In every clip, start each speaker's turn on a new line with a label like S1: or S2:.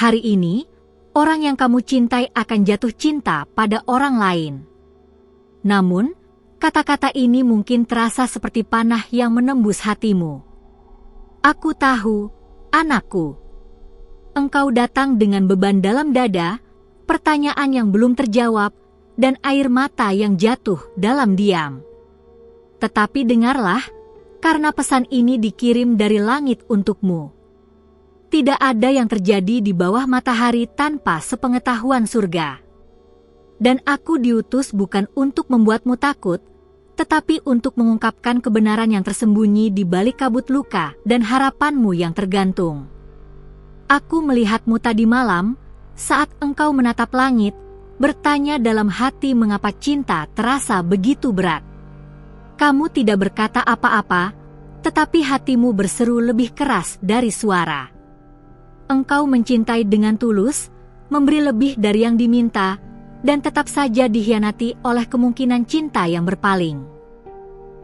S1: Hari ini, orang yang kamu cintai akan jatuh cinta pada orang lain. Namun, kata-kata ini mungkin terasa seperti panah yang menembus hatimu. Aku tahu, anakku. Engkau datang dengan beban dalam dada, pertanyaan yang belum terjawab, dan air mata yang jatuh dalam diam. Tetapi dengarlah, karena pesan ini dikirim dari langit untukmu. Tidak ada yang terjadi di bawah matahari tanpa sepengetahuan surga. Dan aku diutus bukan untuk membuatmu takut, tetapi untuk mengungkapkan kebenaran yang tersembunyi di balik kabut luka dan harapanmu yang tergantung. Aku melihatmu tadi malam, saat engkau menatap langit, bertanya dalam hati mengapa cinta terasa begitu berat. Kamu tidak berkata apa-apa, tetapi hatimu berseru lebih keras dari suara. Engkau mencintai dengan tulus, memberi lebih dari yang diminta, dan tetap saja dikhianati oleh kemungkinan cinta yang berpaling.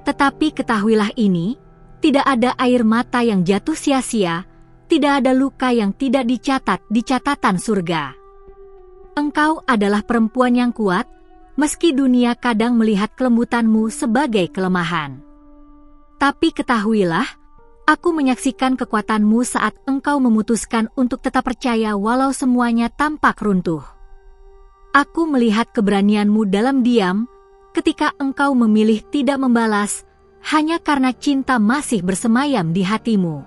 S1: Tetapi ketahuilah ini, tidak ada air mata yang jatuh sia-sia, tidak ada luka yang tidak dicatat di catatan surga. Engkau adalah perempuan yang kuat, meski dunia kadang melihat kelembutanmu sebagai kelemahan. Tapi ketahuilah, aku menyaksikan kekuatanmu saat engkau memutuskan untuk tetap percaya walau semuanya tampak runtuh. Aku melihat keberanianmu dalam diam, ketika engkau memilih tidak membalas, hanya karena cinta masih bersemayam di hatimu.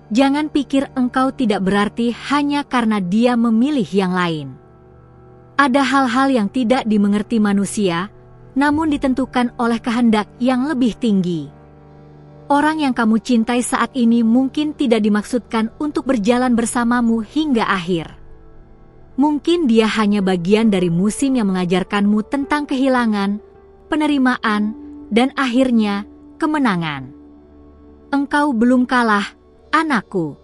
S1: Jangan pikir engkau tidak berarti hanya karena dia memilih yang lain. Ada hal-hal yang tidak dimengerti manusia, namun ditentukan oleh kehendak yang lebih tinggi. Orang yang kamu cintai saat ini mungkin tidak dimaksudkan untuk berjalan bersamamu hingga akhir. Mungkin dia hanya bagian dari musim yang mengajarkanmu tentang kehilangan, penerimaan, dan akhirnya kemenangan. Engkau belum kalah, anakku.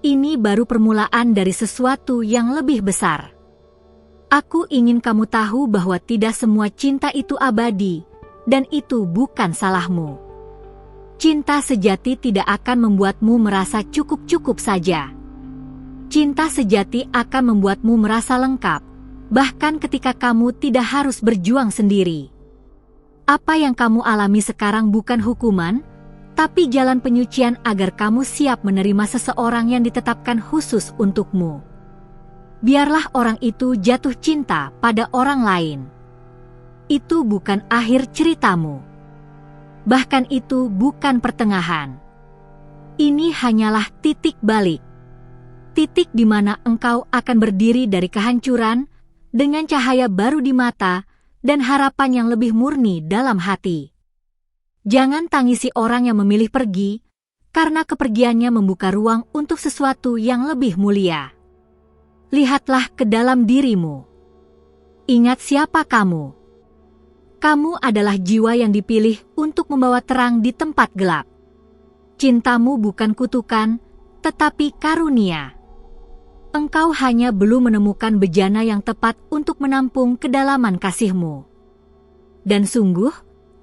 S1: Ini baru permulaan dari sesuatu yang lebih besar. Aku ingin kamu tahu bahwa tidak semua cinta itu abadi, dan itu bukan salahmu. Cinta sejati tidak akan membuatmu merasa cukup-cukup saja. Cinta sejati akan membuatmu merasa lengkap, bahkan ketika kamu tidak harus berjuang sendiri. Apa yang kamu alami sekarang bukan hukuman, tapi jalan penyucian agar kamu siap menerima seseorang yang ditetapkan khusus untukmu. Biarlah orang itu jatuh cinta pada orang lain. Itu bukan akhir ceritamu. Bahkan itu bukan pertengahan. Ini hanyalah titik balik. Titik di mana engkau akan berdiri dari kehancuran dengan cahaya baru di mata dan harapan yang lebih murni dalam hati. Jangan tangisi orang yang memilih pergi, karena kepergiannya membuka ruang untuk sesuatu yang lebih mulia. Lihatlah ke dalam dirimu. Ingat siapa kamu. Kamu adalah jiwa yang dipilih untuk membawa terang di tempat gelap. Cintamu bukan kutukan, tetapi karunia. Engkau hanya belum menemukan bejana yang tepat untuk menampung kedalaman kasihmu. Dan sungguh,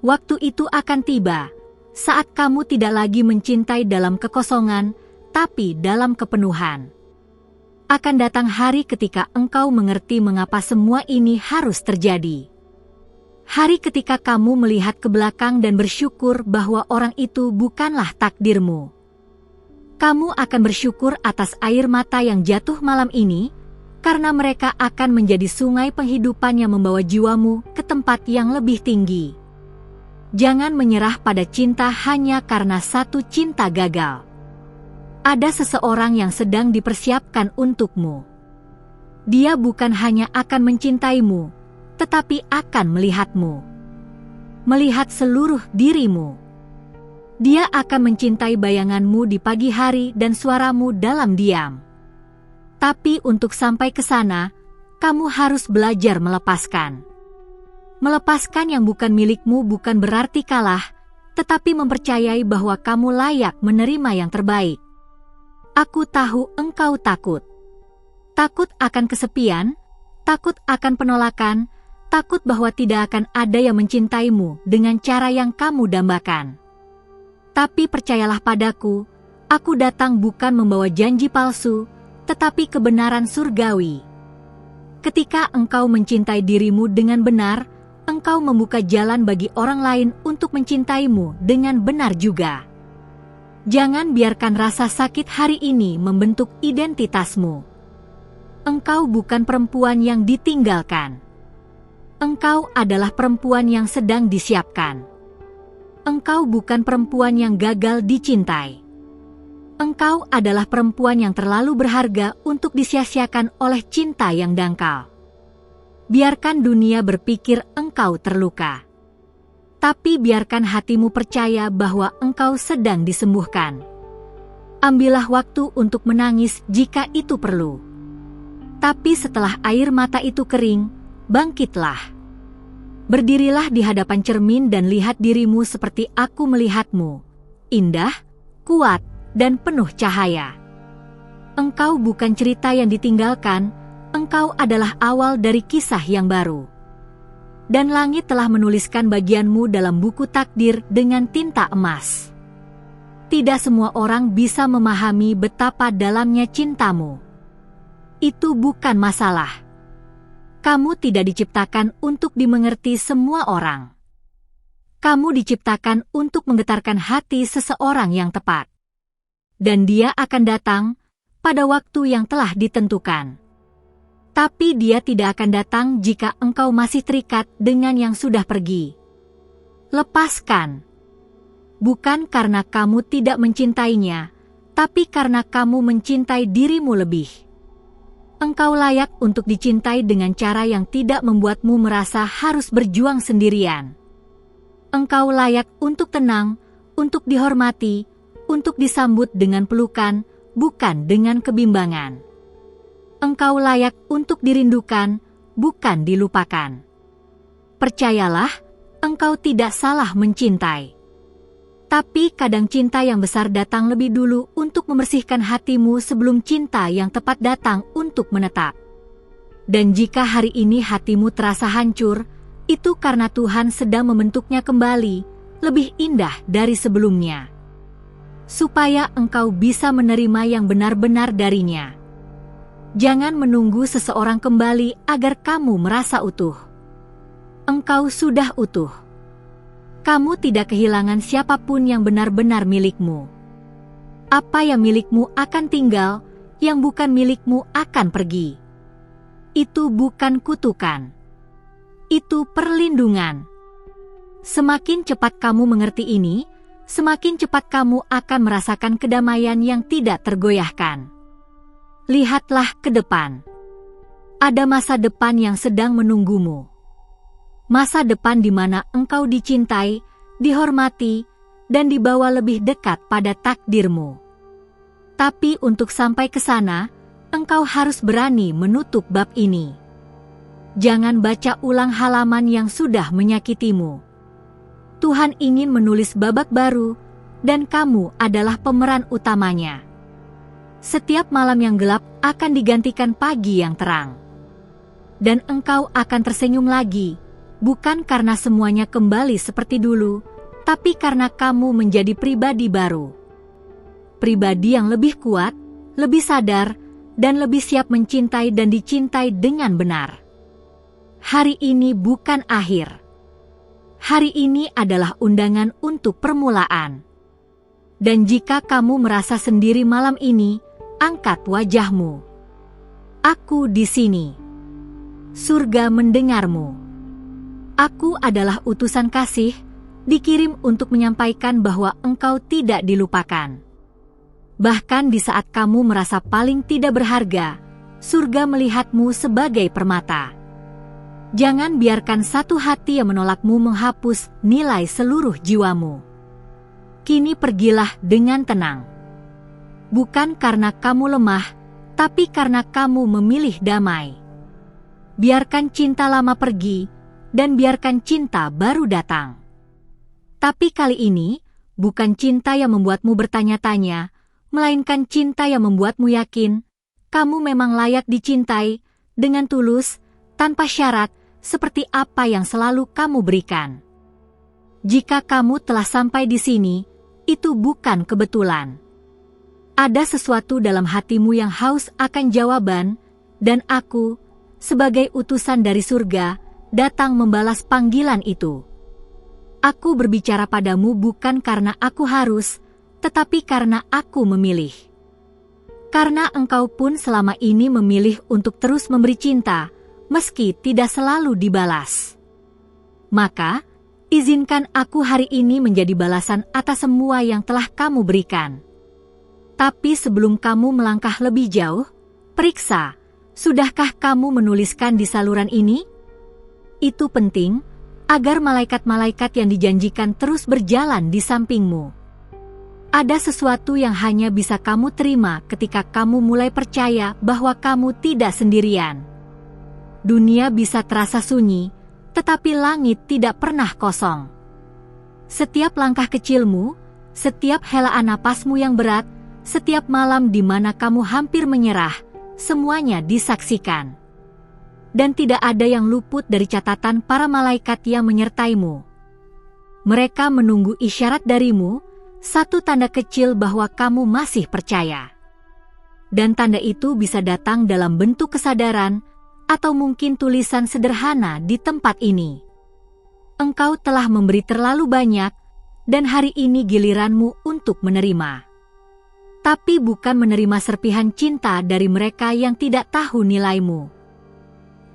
S1: waktu itu akan tiba, saat kamu tidak lagi mencintai dalam kekosongan, tapi dalam kepenuhan. Akan datang hari ketika engkau mengerti mengapa semua ini harus terjadi. Hari ketika kamu melihat ke belakang dan bersyukur bahwa orang itu bukanlah takdirmu. Kamu akan bersyukur atas air mata yang jatuh malam ini, karena mereka akan menjadi sungai penghidupan yang membawa jiwamu ke tempat yang lebih tinggi. Jangan menyerah pada cinta hanya karena satu cinta gagal. Ada seseorang yang sedang dipersiapkan untukmu. Dia bukan hanya akan mencintaimu, tetapi akan melihatmu. Melihat seluruh dirimu. Dia akan mencintai bayanganmu di pagi hari dan suaramu dalam diam. Tapi untuk sampai ke sana, kamu harus belajar melepaskan. Melepaskan yang bukan milikmu bukan berarti kalah, tetapi mempercayai bahwa kamu layak menerima yang terbaik. Aku tahu engkau takut. Takut akan kesepian, takut akan penolakan, takut bahwa tidak akan ada yang mencintaimu dengan cara yang kamu dambakan. Tapi percayalah padaku, aku datang bukan membawa janji palsu, tetapi kebenaran surgawi. Ketika engkau mencintai dirimu dengan benar, engkau membuka jalan bagi orang lain untuk mencintaimu dengan benar juga. Jangan biarkan rasa sakit hari ini membentuk identitasmu. Engkau bukan perempuan yang ditinggalkan. Engkau adalah perempuan yang sedang disiapkan. Engkau bukan perempuan yang gagal dicintai. Engkau adalah perempuan yang terlalu berharga untuk disia-siakan oleh cinta yang dangkal. Biarkan dunia berpikir engkau terluka. Tapi biarkan hatimu percaya bahwa engkau sedang disembuhkan. Ambillah waktu untuk menangis jika itu perlu. Tapi setelah air mata itu kering, bangkitlah. Berdirilah di hadapan cermin dan lihat dirimu seperti aku melihatmu. Indah, kuat, dan penuh cahaya. Engkau bukan cerita yang ditinggalkan, engkau adalah awal dari kisah yang baru. Dan langit telah menuliskan bagianmu dalam buku takdir dengan tinta emas. Tidak semua orang bisa memahami betapa dalamnya cintamu. Itu bukan masalah. Kamu tidak diciptakan untuk dimengerti semua orang. Kamu diciptakan untuk menggetarkan hati seseorang yang tepat. Dan dia akan datang pada waktu yang telah ditentukan. Tapi dia tidak akan datang jika engkau masih terikat dengan yang sudah pergi. Lepaskan. Bukan karena kamu tidak mencintainya, tapi karena kamu mencintai dirimu lebih. Engkau layak untuk dicintai dengan cara yang tidak membuatmu merasa harus berjuang sendirian. Engkau layak untuk tenang, untuk dihormati, untuk disambut dengan pelukan, bukan dengan kebimbangan. Engkau layak untuk dirindukan, bukan dilupakan. Percayalah, engkau tidak salah mencintai. Tapi kadang cinta yang besar datang lebih dulu untuk membersihkan hatimu sebelum cinta yang tepat datang untuk menetap. Dan jika hari ini hatimu terasa hancur, itu karena Tuhan sedang membentuknya kembali, lebih indah dari sebelumnya. Supaya engkau bisa menerima yang benar-benar darinya. Jangan menunggu seseorang kembali agar kamu merasa utuh. Engkau sudah utuh. Kamu tidak kehilangan siapapun yang benar-benar milikmu. Apa yang milikmu akan tinggal, yang bukan milikmu akan pergi. Itu bukan kutukan. Itu perlindungan. Semakin cepat kamu mengerti ini, semakin cepat kamu akan merasakan kedamaian yang tidak tergoyahkan. Lihatlah ke depan. Ada masa depan yang sedang menunggumu. Masa depan di mana engkau dicintai, dihormati, dan dibawa lebih dekat pada takdirmu. Tapi untuk sampai ke sana, engkau harus berani menutup bab ini. Jangan baca ulang halaman yang sudah menyakitimu. Tuhan ingin menulis babak baru, dan kamu adalah pemeran utamanya. Setiap malam yang gelap akan digantikan pagi yang terang. Dan engkau akan tersenyum lagi, bukan karena semuanya kembali seperti dulu, tapi karena kamu menjadi pribadi baru. Pribadi yang lebih kuat, lebih sadar, dan lebih siap mencintai dan dicintai dengan benar. Hari ini bukan akhir. Hari ini adalah undangan untuk permulaan. Dan jika kamu merasa sendiri malam ini, angkat wajahmu. Aku di sini. Surga mendengarmu. Aku adalah utusan kasih, dikirim untuk menyampaikan bahwa engkau tidak dilupakan. Bahkan di saat kamu merasa paling tidak berharga, surga melihatmu sebagai permata. Jangan biarkan satu hati yang menolakmu menghapus nilai seluruh jiwamu. Kini pergilah dengan tenang. Bukan karena kamu lemah, tapi karena kamu memilih damai. Biarkan cinta lama pergi, dan biarkan cinta baru datang. Tapi kali ini, bukan cinta yang membuatmu bertanya-tanya, melainkan cinta yang membuatmu yakin, kamu memang layak dicintai, dengan tulus, tanpa syarat, seperti apa yang selalu kamu berikan. Jika kamu telah sampai di sini, itu bukan kebetulan. Ada sesuatu dalam hatimu yang haus akan jawaban, dan aku, sebagai utusan dari surga, datang membalas panggilan itu. Aku berbicara padamu bukan karena aku harus, tetapi karena aku memilih. Karena engkau pun selama ini memilih untuk terus memberi cinta, meski tidak selalu dibalas. Maka, izinkan aku hari ini menjadi balasan atas semua yang telah kamu berikan. Tapi sebelum kamu melangkah lebih jauh, periksa, sudahkah kamu menuliskan di saluran ini? Itu penting, agar malaikat-malaikat yang dijanjikan terus berjalan di sampingmu. Ada sesuatu yang hanya bisa kamu terima ketika kamu mulai percaya bahwa kamu tidak sendirian. Dunia bisa terasa sunyi, tetapi langit tidak pernah kosong. Setiap langkah kecilmu, setiap helaan napasmu yang berat, setiap malam di mana kamu hampir menyerah, semuanya disaksikan. Dan tidak ada yang luput dari catatan para malaikat yang menyertaimu. Mereka menunggu isyarat darimu, satu tanda kecil bahwa kamu masih percaya. Dan tanda itu bisa datang dalam bentuk kesadaran, atau mungkin tulisan sederhana di tempat ini. Engkau telah memberi terlalu banyak, dan hari ini giliranmu untuk menerima. Tapi bukan menerima serpihan cinta dari mereka yang tidak tahu nilaimu.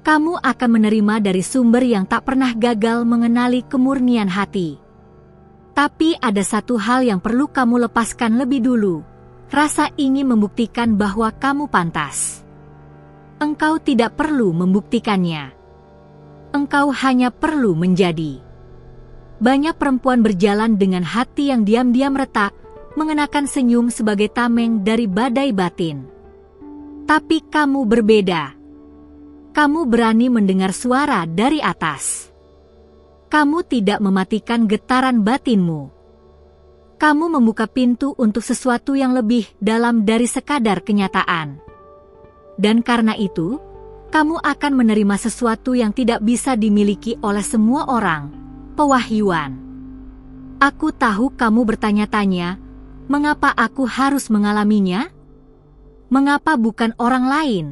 S1: Kamu akan menerima dari sumber yang tak pernah gagal mengenali kemurnian hati. Tapi ada satu hal yang perlu kamu lepaskan lebih dulu, rasa ingin membuktikan bahwa kamu pantas. Engkau tidak perlu membuktikannya. Engkau hanya perlu menjadi. Banyak perempuan berjalan dengan hati yang diam-diam retak, mengenakan senyum sebagai tameng dari badai batin. Tapi kamu berbeda. Kamu berani mendengar suara dari atas. Kamu tidak mematikan getaran batinmu. Kamu membuka pintu untuk sesuatu yang lebih dalam dari sekadar kenyataan. Dan karena itu, kamu akan menerima sesuatu yang tidak bisa dimiliki oleh semua orang, pewahyuan. Aku tahu kamu bertanya-tanya, mengapa aku harus mengalaminya? Mengapa bukan orang lain?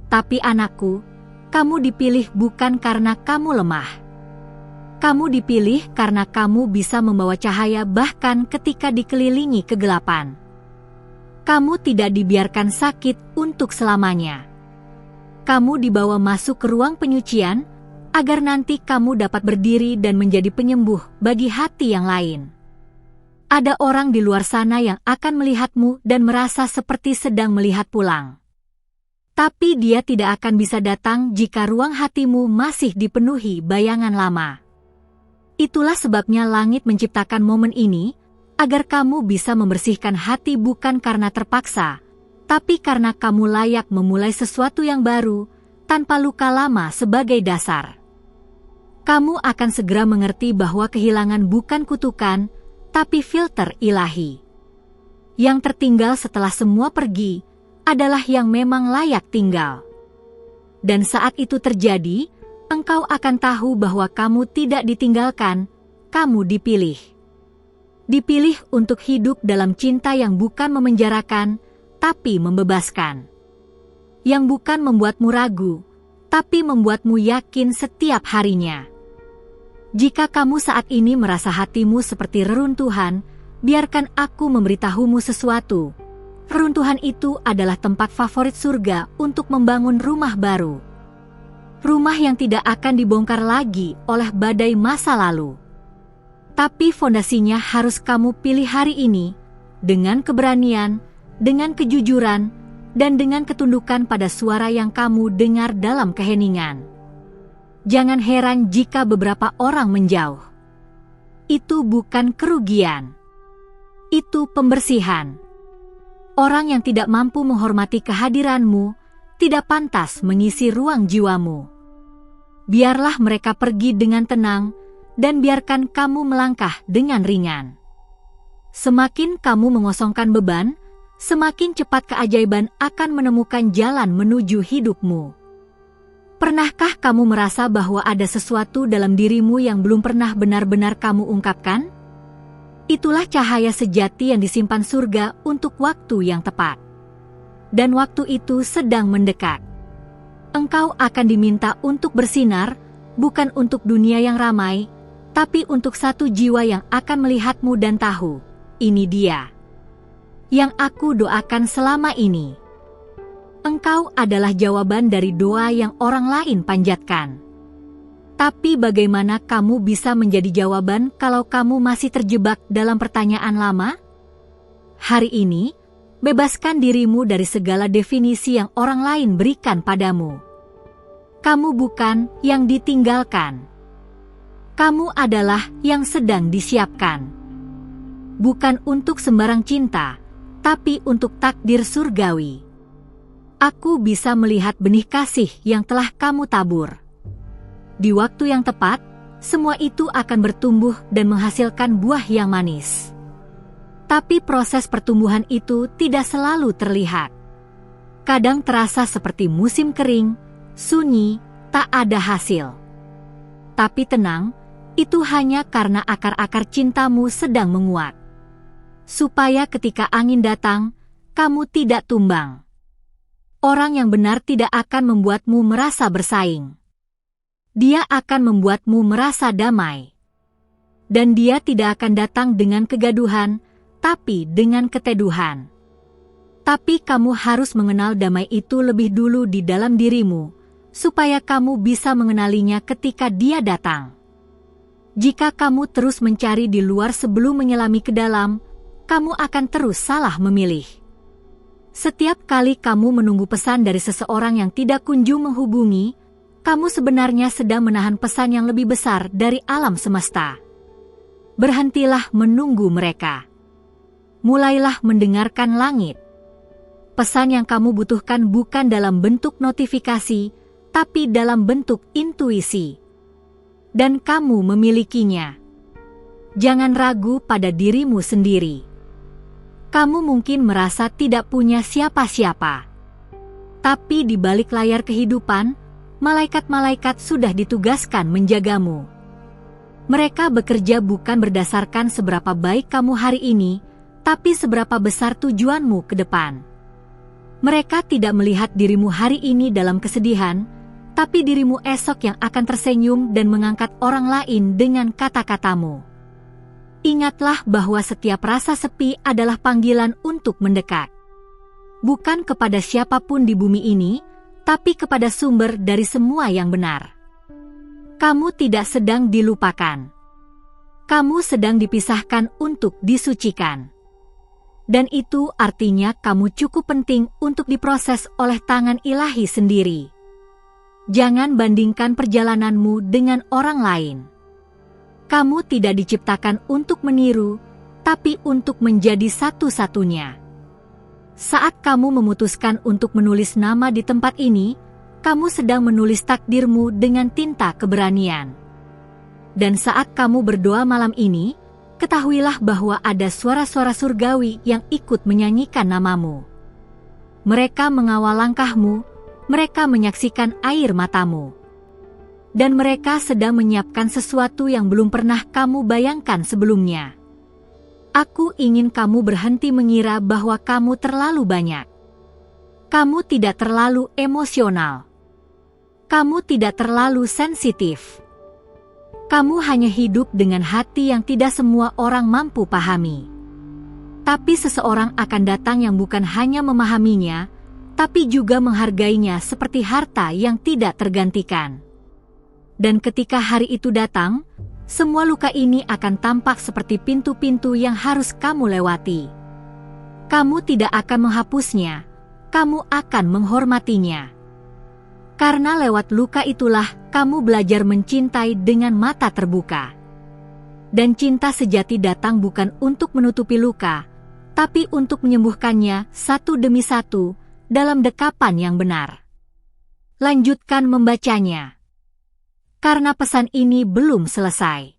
S1: Tapi anakku, kamu dipilih bukan karena kamu lemah. Kamu dipilih karena kamu bisa membawa cahaya bahkan ketika dikelilingi kegelapan. Kamu tidak dibiarkan sakit untuk selamanya. Kamu dibawa masuk ke ruang penyucian, agar nanti kamu dapat berdiri dan menjadi penyembuh bagi hati yang lain. Ada orang di luar sana yang akan melihatmu dan merasa seperti sedang melihat pulang. Tapi dia tidak akan bisa datang jika ruang hatimu masih dipenuhi bayangan lama. Itulah sebabnya langit menciptakan momen ini, agar kamu bisa membersihkan hati bukan karena terpaksa, tapi karena kamu layak memulai sesuatu yang baru, tanpa luka lama sebagai dasar. Kamu akan segera mengerti bahwa kehilangan bukan kutukan, tapi filter ilahi. Yang tertinggal setelah semua pergi, adalah yang memang layak tinggal. Dan saat itu terjadi, engkau akan tahu bahwa kamu tidak ditinggalkan, kamu dipilih. Dipilih untuk hidup dalam cinta yang bukan memenjarakan, tapi membebaskan. Yang bukan membuatmu ragu, tapi membuatmu yakin setiap harinya. Jika kamu saat ini merasa hatimu seperti reruntuhan, biarkan aku memberitahumu sesuatu. Reruntuhan itu adalah tempat favorit surga untuk membangun rumah baru. Rumah yang tidak akan dibongkar lagi oleh badai masa lalu. Tapi fondasinya harus kamu pilih hari ini, dengan keberanian, dengan kejujuran, dan dengan ketundukan pada suara yang kamu dengar dalam keheningan. Jangan heran jika beberapa orang menjauh. Itu bukan kerugian. Itu pembersihan. Orang yang tidak mampu menghormati kehadiranmu, tidak pantas mengisi ruang jiwamu. Biarlah mereka pergi dengan tenang, dan biarkan kamu melangkah dengan ringan. Semakin kamu mengosongkan beban, semakin cepat keajaiban akan menemukan jalan menuju hidupmu. Pernahkah kamu merasa bahwa ada sesuatu dalam dirimu yang belum pernah benar-benar kamu ungkapkan? Itulah cahaya sejati yang disimpan surga untuk waktu yang tepat. Dan waktu itu sedang mendekat. Engkau akan diminta untuk bersinar, bukan untuk dunia yang ramai, tapi untuk satu jiwa yang akan melihatmu dan tahu, ini dia yang aku doakan selama ini. Engkau adalah jawaban dari doa yang orang lain panjatkan. Tapi bagaimana kamu bisa menjadi jawaban kalau kamu masih terjebak dalam pertanyaan lama? Hari ini, bebaskan dirimu dari segala definisi yang orang lain berikan padamu. Kamu bukan yang ditinggalkan. Kamu adalah yang sedang disiapkan. Bukan untuk sembarang cinta, tapi untuk takdir surgawi. Aku bisa melihat benih kasih yang telah kamu tabur. Di waktu yang tepat, semua itu akan bertumbuh dan menghasilkan buah yang manis. Tapi proses pertumbuhan itu tidak selalu terlihat. Kadang terasa seperti musim kering, sunyi, tak ada hasil. Tapi tenang, itu hanya karena akar-akar cintamu sedang menguat. Supaya ketika angin datang, kamu tidak tumbang. Orang yang benar tidak akan membuatmu merasa bersaing. Dia akan membuatmu merasa damai. Dan dia tidak akan datang dengan kegaduhan, tapi dengan keteduhan. Tapi kamu harus mengenal damai itu lebih dulu di dalam dirimu, supaya kamu bisa mengenalinya ketika dia datang. Jika kamu terus mencari di luar sebelum menyelami ke dalam, kamu akan terus salah memilih. Setiap kali kamu menunggu pesan dari seseorang yang tidak kunjung menghubungi, kamu sebenarnya sedang menahan pesan yang lebih besar dari alam semesta. Berhentilah menunggu mereka. Mulailah mendengarkan langit. Pesan yang kamu butuhkan bukan dalam bentuk notifikasi, tapi dalam bentuk intuisi. Dan kamu memilikinya. Jangan ragu pada dirimu sendiri. Kamu mungkin merasa tidak punya siapa-siapa. Tapi di balik layar kehidupan, malaikat-malaikat sudah ditugaskan menjagamu. Mereka bekerja bukan berdasarkan seberapa baik kamu hari ini, tapi seberapa besar tujuanmu ke depan. Mereka tidak melihat dirimu hari ini dalam kesedihan, tapi dirimu esok yang akan tersenyum dan mengangkat orang lain dengan kata-katamu. Ingatlah bahwa setiap rasa sepi adalah panggilan untuk mendekat. Bukan kepada siapapun di bumi ini, tapi kepada sumber dari semua yang benar. Kamu tidak sedang dilupakan. Kamu sedang dipisahkan untuk disucikan. Dan itu artinya kamu cukup penting untuk diproses oleh tangan ilahi sendiri. Jangan bandingkan perjalananmu dengan orang lain. Kamu tidak diciptakan untuk meniru, tapi untuk menjadi satu-satunya. Saat kamu memutuskan untuk menulis nama di tempat ini, kamu sedang menulis takdirmu dengan tinta keberanian. Dan saat kamu berdoa malam ini, ketahuilah bahwa ada suara-suara surgawi yang ikut menyanyikan namamu. Mereka mengawal langkahmu, mereka menyaksikan air matamu. Dan mereka sedang menyiapkan sesuatu yang belum pernah kamu bayangkan sebelumnya. Aku ingin kamu berhenti mengira bahwa kamu terlalu banyak. Kamu tidak terlalu emosional. Kamu tidak terlalu sensitif. Kamu hanya hidup dengan hati yang tidak semua orang mampu pahami. Tapi seseorang akan datang yang bukan hanya memahaminya, tapi juga menghargainya seperti harta yang tidak tergantikan. Dan ketika hari itu datang, semua luka ini akan tampak seperti pintu-pintu yang harus kamu lewati. Kamu tidak akan menghapusnya, kamu akan menghormatinya. Karena lewat luka itulah kamu belajar mencintai dengan mata terbuka. Dan cinta sejati datang bukan untuk menutupi luka, tapi untuk menyembuhkannya satu demi satu dalam dekapan yang benar. Lanjutkan membacanya. Karena pesan ini belum selesai.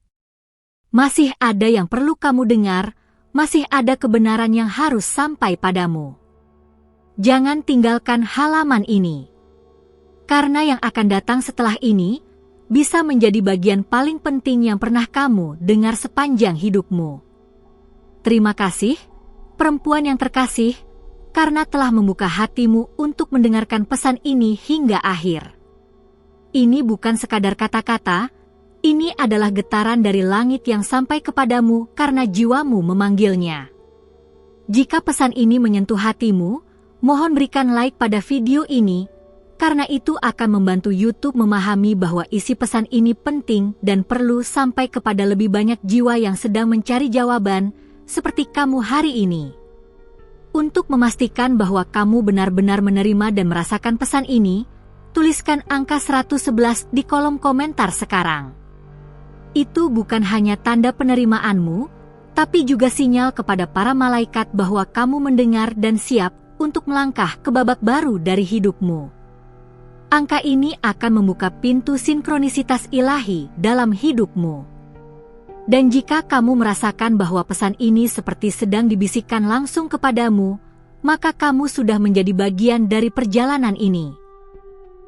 S1: Masih ada yang perlu kamu dengar, masih ada kebenaran yang harus sampai padamu. Jangan tinggalkan halaman ini. Karena yang akan datang setelah ini, bisa menjadi bagian paling penting yang pernah kamu dengar sepanjang hidupmu. Terima kasih, perempuan yang terkasih, karena telah membuka hatimu untuk mendengarkan pesan ini hingga akhir. Ini bukan sekadar kata-kata, ini adalah getaran dari langit yang sampai kepadamu karena jiwamu memanggilnya. Jika pesan ini menyentuh hatimu, mohon berikan like pada video ini, karena itu akan membantu YouTube memahami bahwa isi pesan ini penting dan perlu sampai kepada lebih banyak jiwa yang sedang mencari jawaban, seperti kamu hari ini. Untuk memastikan bahwa kamu benar-benar menerima dan merasakan pesan ini, tuliskan angka 111 di kolom komentar sekarang. Itu bukan hanya tanda penerimaanmu, tapi juga sinyal kepada para malaikat bahwa kamu mendengar dan siap untuk melangkah ke babak baru dari hidupmu. Angka ini akan membuka pintu sinkronisitas ilahi dalam hidupmu. Dan jika kamu merasakan bahwa pesan ini seperti sedang dibisikkan langsung kepadamu, maka kamu sudah menjadi bagian dari perjalanan ini.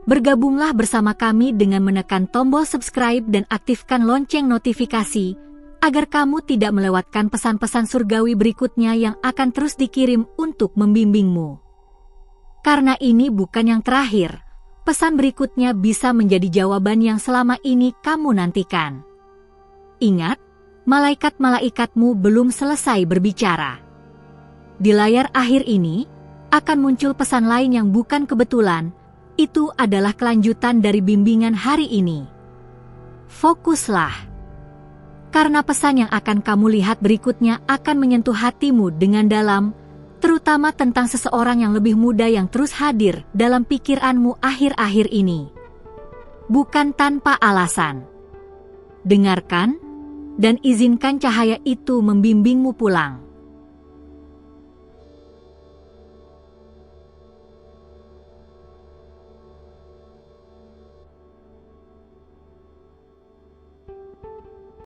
S1: Bergabunglah bersama kami dengan menekan tombol subscribe dan aktifkan lonceng notifikasi, agar kamu tidak melewatkan pesan-pesan surgawi berikutnya yang akan terus dikirim untuk membimbingmu. Karena ini bukan yang terakhir, pesan berikutnya bisa menjadi jawaban yang selama ini kamu nantikan. Ingat, malaikat-malaikatmu belum selesai berbicara. Di layar akhir ini, akan muncul pesan lain yang bukan kebetulan, itu adalah kelanjutan dari bimbingan hari ini. Fokuslah. Karena pesan yang akan kamu lihat berikutnya akan menyentuh hatimu dengan dalam, terutama tentang seseorang yang lebih muda yang terus hadir dalam pikiranmu akhir-akhir ini. Bukan tanpa alasan. Dengarkan, dan izinkan cahaya itu membimbingmu pulang.